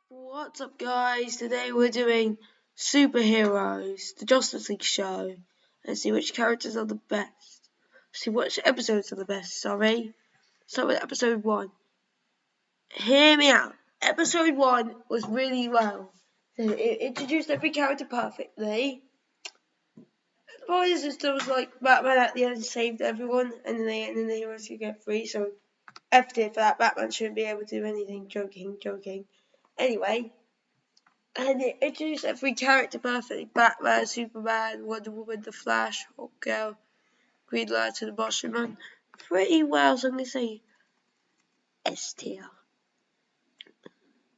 What's up, guys? Today we're doing superheroes, the Justice League show, and see which characters are the best. See which episodes are the best, sorry. Start with episode 1. Hear me out. Episode 1 was really well. It introduced every character perfectly. The point is, it was like Batman at the end saved everyone, and then the heroes could get free, so F did for that. Batman shouldn't be able to do anything. Joking. Anyway. And it introduced every character perfectly. Batman, Superman, Wonder Woman, The Flash, Hawkgirl, Green Lantern, and Martian Man. Pretty well, so I'm going to say S tier.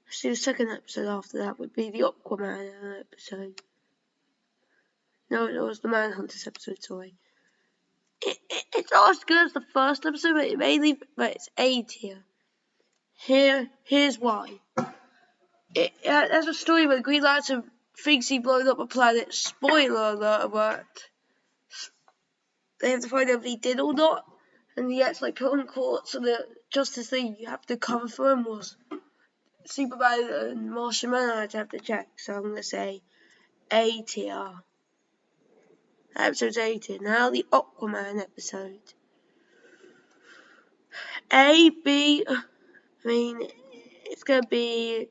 See, the second episode after that would be the Aquaman episode. No, it was the Manhunters episode, sorry. It's not as good as the first episode, but it's A tier. Here's why. It has a story where Green Lantern thinks he blew up a planet. Spoiler alert. They have to find out if he did or not, and he gets like put on court, so the Justice League have to cover for him, was Superman and Martian Man. I have to check, so I'm gonna say A tier. That episode's A tier. Now the Aquaman episode. A, B. I mean, it's gonna be.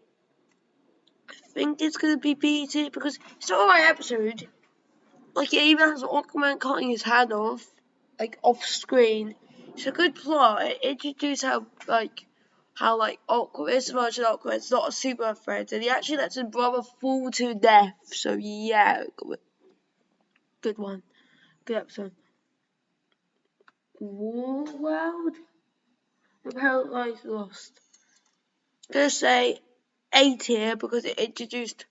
I think it's gonna be B tier because it's an alright episode. Like, it even has Aquaman cutting his hand off, like, off screen. It's a good plot. It introduces how Aquaman is much an Aquaman. It's not a super friend, and he actually lets his brother fall to death. So, yeah, good one. Good episode. World? Paradise Lost. I'm gonna say A tier because it introduced,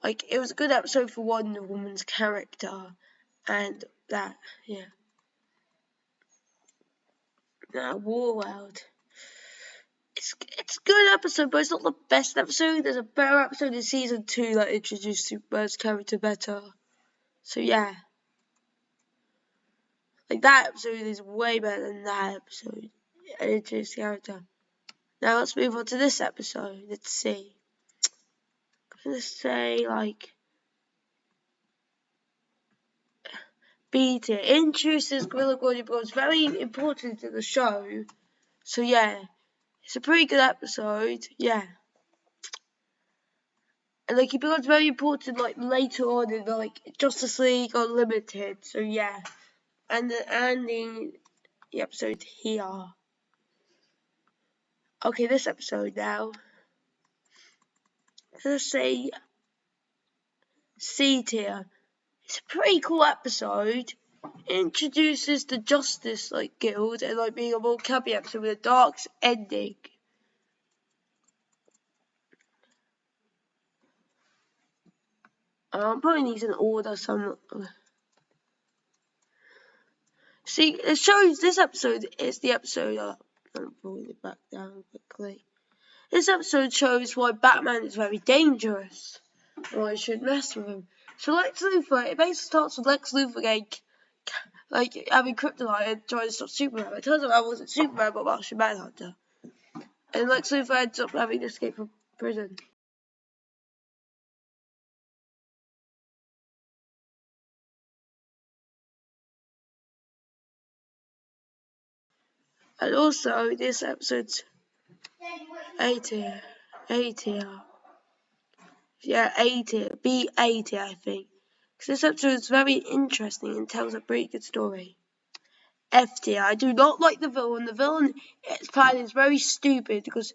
like, it was a good episode for Wonder Woman's character. And that, yeah. Now, Warworld. It's a good episode, but it's not the best episode. There's a better episode in season 2 that introduced Superman's character better. So yeah. Like, that episode is way better than that episode. It introduced the character. Now let's move on to this episode. Let's see. I'm gonna say like B tier. Introduces Gorilla Grodd becomes very important to the show. So yeah. It's a pretty good episode. Yeah. And like, he becomes very important like later on in like Justice League Unlimited. So yeah. And the episode here. Okay, this episode now. Let's say C tier. It's a pretty cool episode. It introduces the Justice Guild and like being a more cappy episode with a dark ending. I'm putting these in order, so see, it shows this episode is the episode. I'm pulling it back down quickly. This episode shows why Batman is very dangerous and why you should mess with him. So Lex Luthor, it basically starts with Lex Luthor having kryptonite and trying to stop Superman. It turns out that wasn't Superman but Martian Manhunter. And Lex Luthor ends up having to escape from prison. And also, this episode's A tier. Yeah, A tier. B A tier, I think. Because this episode is very interesting and tells a pretty good story. F tier. I do not like the villain. The villain, its plan is very stupid because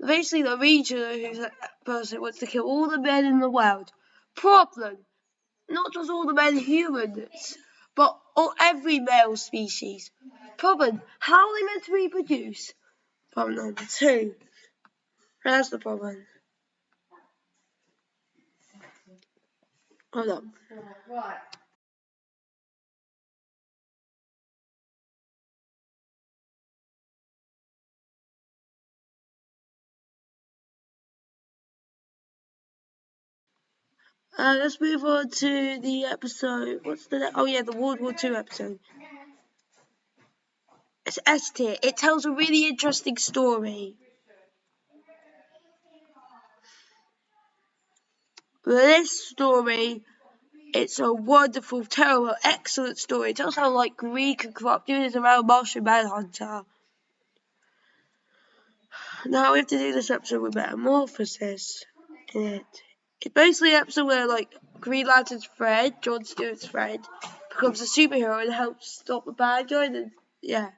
basically the regional who's that person wants to kill all the men in the world. Problem. Not just all the men humans, but every male species. Problem. How are they meant to reproduce? Problem number 2. That's the problem. Hold on. Right. Let's move on to the episode. Oh yeah, the World War II episode. It's S tier. It tells a really interesting story. This story, it's a wonderful, terrible, excellent story. It tells how like Greek and corrupt units around Martian Manhunter. Now we have to do this episode with metamorphosis in it. It's basically an episode where like Green Lantern's Fred, Jon Stewart's Fred, becomes a superhero and helps stop the bad guy. And yeah.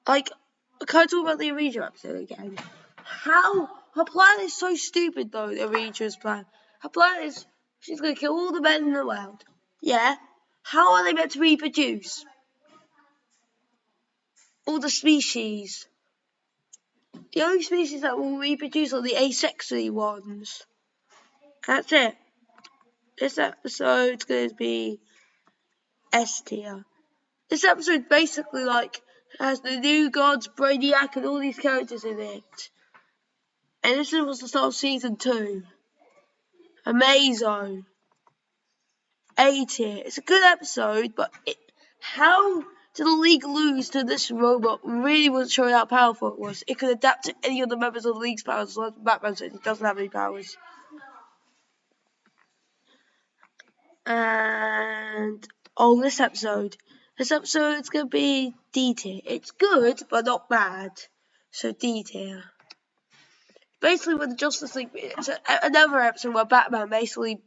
Like, can I talk about the Ouija episode again? How? Her plan is so stupid though, the Ouija's plan. Her plan is she's gonna kill all the men in the world. Yeah? How are they meant to reproduce? All the species. The only species that will reproduce are the asexually ones. That's it. This episode's going to be S tier. This episode basically like has the New Gods, Brainiac, and all these characters in it. And this was the start of season 2. Amazo. A tier. It's a good episode, but how did the League lose to this robot? Really wasn't showing how powerful it was. It could adapt to any other members of the League's powers, like Batman said he doesn't have any powers. And this episode. This episode's gonna be D tier. It's good, but not bad. So D tier. Basically, with the Justice League, it's another episode where Batman basically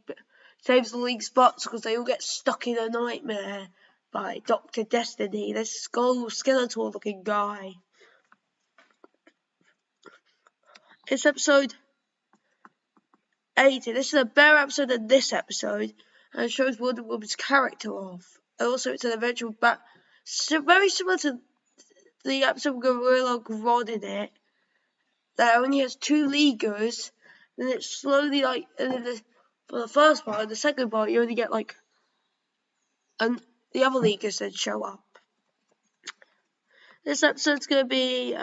saves the League's butts because they all get stuck in a nightmare by Dr. Destiny, this Skeletor-looking guy. It's episode 80. This is a better episode than this episode, and it shows Wonder Woman's character off. And also, it's an eventual very similar to the episode with Gorilla Grodd in it. That only has 2 Leaguers, then it's slowly like, and then for the first part, and the second part, you only get like, and the other Leaguers then show up. This episode's gonna be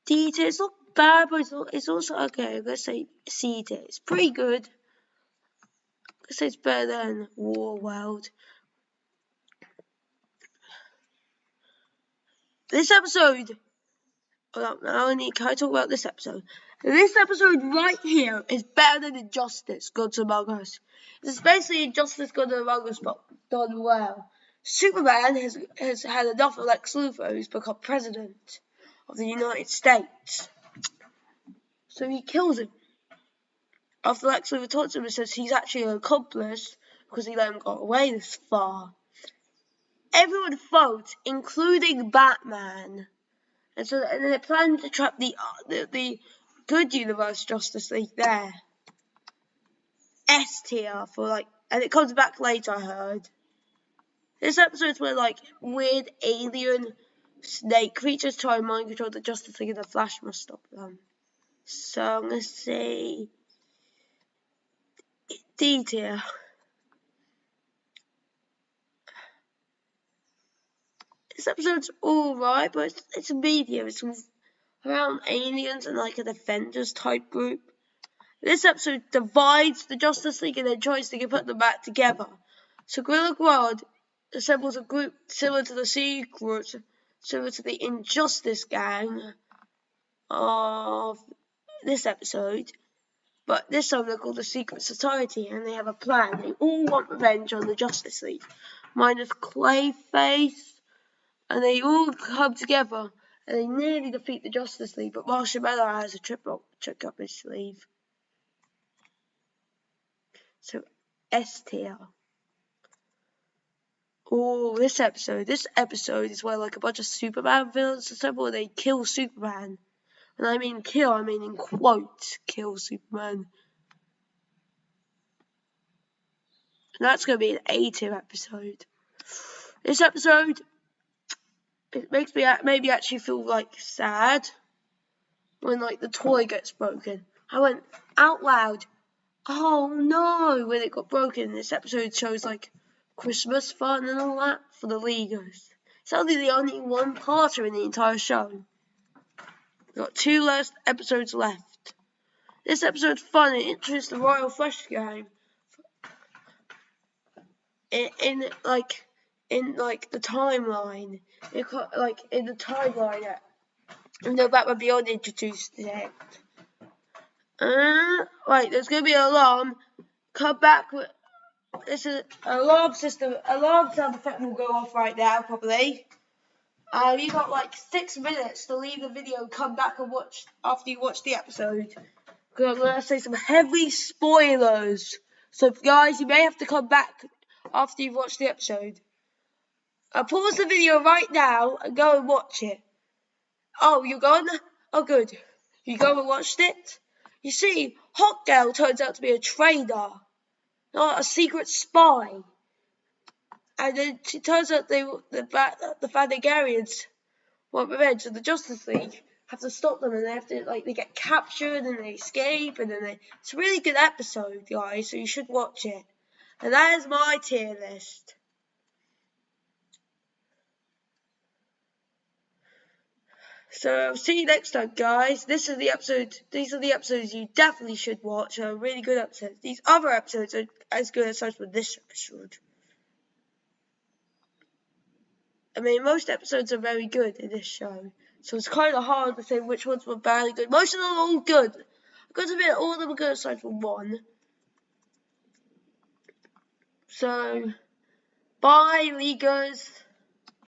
D tier. It's not bad, but it's also okay. I'm gonna say C tier. It's pretty good. I'm gonna say it's better than War World. This episode. Not only can I talk about this episode. This episode right here is better than Injustice, Gods Among Us. It's basically Injustice, Gods Among Us, but done well. Superman has had enough of Lex Luthor, who's become president of the United States. So he kills him. After Lex Luthor taunts him and says he's actually an accomplice because he let him get away this far. Everyone votes, including Batman. And then they plan to trap the good universe Justice League there. S tier for like, and it comes back later, I heard. This episode's where like weird alien snake creatures try and mind control the Justice League and the Flash must stop them. So I'm gonna say D tier. This episode's alright, but it's a medium. It's around aliens and like a Defenders type group. This episode divides the Justice League and then tries to put them back together. So Gorilla Grodd assembles a group similar to the Secrets, similar to the Injustice Gang of this episode. But this time they're called the Secret Society and they have a plan. They all want revenge on the Justice League. Minus Clayface. And they all come together and they nearly defeat the Justice League, but Martian Manhunter has a trick up his sleeve. So S tier. Oh, this episode is where like a bunch of Superman villains assemble and they kill Superman. And I mean kill, I mean in quotes, kill Superman. And that's going to be an A tier episode. This episode, it makes me maybe actually feel like sad when like the toy gets broken. I went out loud, oh no, when it got broken. This episode shows like Christmas fun and all that for the Leaguers. It's only the only one parter in the entire show. We've got 2 last episodes left. This episode's fun. It introduced the Royal Flush game. In the timeline. In the timeline even though Batman Beyond introduced it. Right, there's going to be an alarm. Come back with... This is an alarm system. Alarm sound effect will go off right now, probably. You got like 6 minutes to leave the video and come back and watch after you watch the episode. Because I'm going to say some heavy spoilers. So guys, you may have to come back after you've watched the episode. Pause the video right now and go and watch it. Oh, you're gone? Oh, good. You go and watched it? You see, Hotgirl turns out to be a traitor, not a secret spy. And then it turns out the Thanagarians want revenge, and the Justice League have to stop them, and they have to they get captured and they escape, and then it's a really good episode, guys. So you should watch it. And that is my tier list. So I'll see you next time, guys. These are the episodes you definitely should watch. They're really good episodes. These other episodes are as good as this episode. I mean, most episodes are very good in this show, so it's kind of hard to say which ones were badly good. Most of them are all good. I've got to admit, all of them are good aside from one. So, bye, Leaguers.